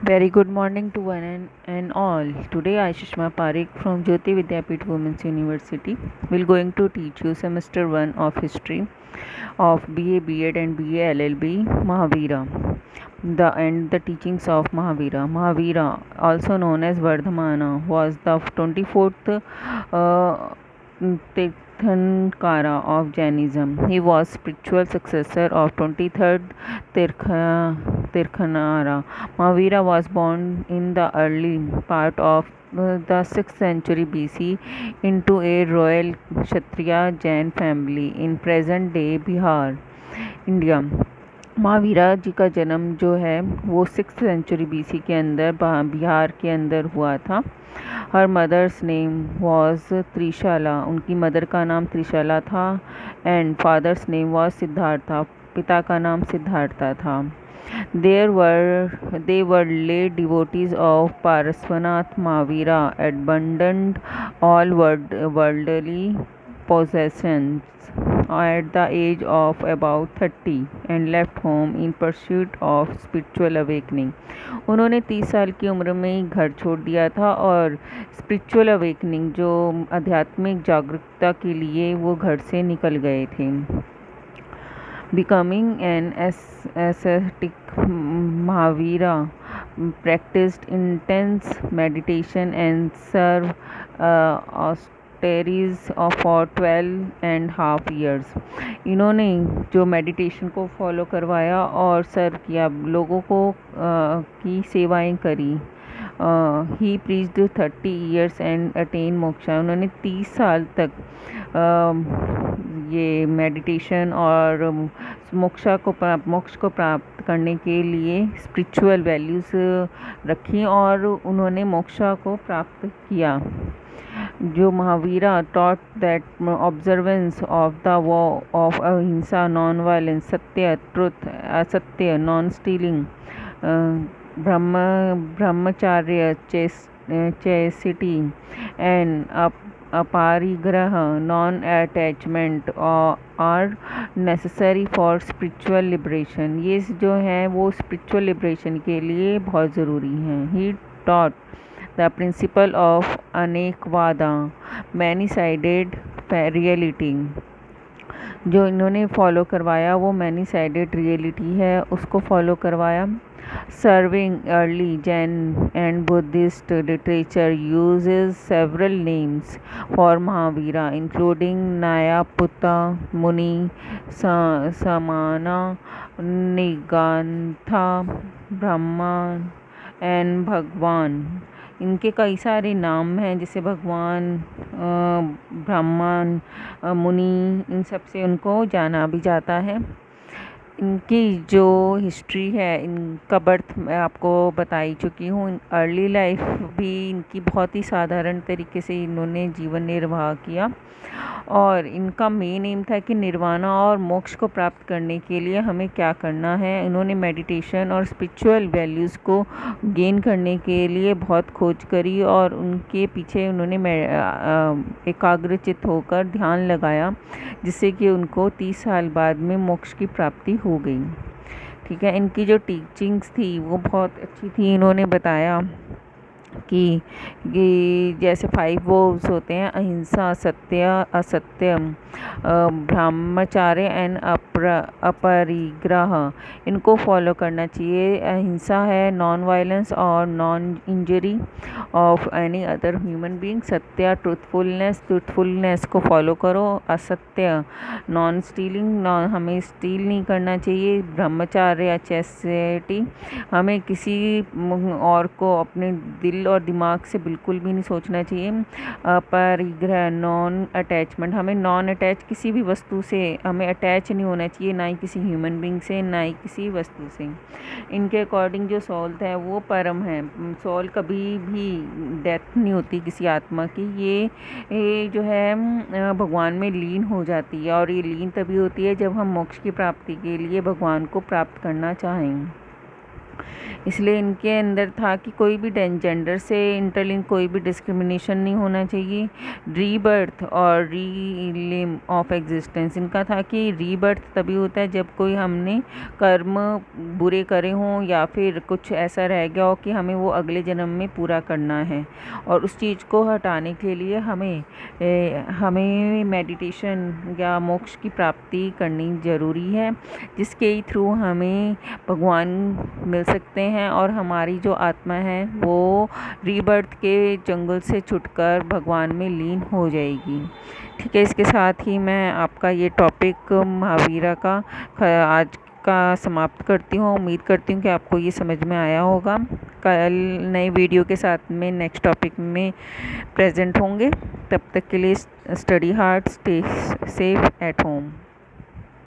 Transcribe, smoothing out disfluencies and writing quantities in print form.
Very good morning to one and all. Today I, Sushma Parekh from Jyoti Vidyapeeth Women's University, will going to teach you semester 1 of history of BA, B.Ed and BA LLB Mahavira. The teachings of Mahavira. Mahavira, also known as Vardhamana, was the 24th Tirthankara of Jainism. He was spiritual successor of 23rd Tirthankara. Mahavira was born in the early part of the 6th century BC into a royal Kshatriya Jain family in present day Bihar, India. Mahavira ji का जन्म जो है वो 6th century BC के अंदर बिहार के अंदर हुआ था। Her mother's name was Trishala, उनकी मदर का नाम त्रिशाला था। And father's name was Siddhartha, पिता का नाम सिद्धार्था था। They were lay devotees of Paraswanath Mahavira, abandoned all worldly possessions at the age of about 30 and left home in pursuit of spiritual awakening. उन्होंने 30 साल की उम्र में ही घर छोड़ दिया था और स्पिरिचुअल अवेकनिंग जो आध्यात्मिक जागरूकता के लिए वो घर से निकल गए थे। Becoming an ascetic, Mahavira practiced intense meditation and served austerities for 12.5 years. इन्होंने जो मेडिटेशन को फॉलो करवाया और सर्व किया, लोगों को की सेवाएं करी। He preached 30 years and attain moksha. उन्होंने 30 साल तक ये मेडिटेशन और मोक्ष को प्राप्त करने के लिए स्पिरिचुअल वैल्यूज़ रखी और उन्होंने मोक्ष को प्राप्त किया। जो Mahavira taught that observance of the vow of ahimsa, non violence, satya, truth, asteya, non stealing, brahmacharya, chastity and aparigraha, non attachment are necessary for spiritual liberation. ये जो हैं वो स्पिरिचुअल लिबरेशन के लिए बहुत ज़रूरी हैं। He taught the principle of anekavada, many sided reality. जो इन्होंने फॉलो करवाया वो मैनी साइडेड रियलिटी है, उसको फॉलो करवाया। Serving early Jain and Buddhist literature uses several names for Mahavira, including Nayaputta Muni, Samana, Nigantha, Brahman and भगवान। इनके कई सारे नाम हैं, जैसे भगवान, ब्राह्मण, मुनि, इन सब से उनको जाना भी जाता है। इनकी जो हिस्ट्री है, इनका बर्थ मैं आपको बता ही चुकी हूँ। अर्ली लाइफ भी इनकी बहुत ही साधारण तरीके से इन्होंने जीवन निर्वाह किया और इनका मेन एम था कि निर्वाणा और मोक्ष को प्राप्त करने के लिए हमें क्या करना है। इन्होंने मेडिटेशन और स्पिरिचुअल वैल्यूज़ को गेन करने के लिए बहुत खोज करी और उनके पीछे उन्होंने एकाग्रचित होकर ध्यान लगाया, जिससे कि उनको 30 साल बाद में मोक्ष की प्राप्ति हो गई। ठीक है, इनकी जो टीचिंग्स थी वो बहुत अच्छी थी। इन्होंने बताया कि जैसे 5 वोव्स होते हैं, अहिंसा, सत्य, असत्य, ब्रह्मचार्य एंड अपरिग्रह, इनको फॉलो करना चाहिए। अहिंसा है नॉन वायलेंस और non injury of any other human being. सत्य ट्रूथफुलनेस को फॉलो करो। असत्य नॉन स्टीलिंग, हमें स्टील नहीं करना चाहिए। ब्रह्मचार्य या चैस्टिटी, हमें किसी और को अपने दिल और दिमाग से बिल्कुल भी नहीं सोचना चाहिए। परिग्रह नॉन अटैचमेंट, हमें नॉन अटैच किसी भी वस्तु से हमें अटैच नहीं होना चाहिए, ना ही किसी ह्यूमन बीइंग से, ना ही किसी वस्तु से। इनके अकॉर्डिंग जो सोल है वो परम है। सोल कभी भी डेथ नहीं होती किसी आत्मा की। ये जो है भगवान में लीन हो जाती है और ये लीन तभी होती है जब हम मोक्ष की प्राप्ति के लिए भगवान को प्राप्त करना चाहें। इसलिए इनके अंदर था कि कोई भी जेंडर से इंटरलिंक कोई भी डिस्क्रिमिनेशन नहीं होना चाहिए। रीबर्थ और रीलिम ऑफ एग्जिस्टेंस, इनका था कि रीबर्थ तभी होता है जब कोई हमने कर्म बुरे करे हों या फिर कुछ ऐसा रह गया हो कि हमें वो अगले जन्म में पूरा करना है, और उस चीज़ को हटाने के लिए हमें मेडिटेशन या मोक्ष की प्राप्ति करनी ज़रूरी है, जिसके थ्रू हमें भगवान मिल सकते हैं और हमारी जो आत्मा है वो रीबर्थ के जंगल से छुटकर भगवान में लीन हो जाएगी। ठीक है, इसके साथ ही मैं आपका ये टॉपिक महावीरा का आज का समाप्त करती हूँ। उम्मीद करती हूँ कि आपको ये समझ में आया होगा। कल नए वीडियो के साथ में नेक्स्ट टॉपिक में प्रेजेंट होंगे। तब तक के लिए study hard, stay safe at home.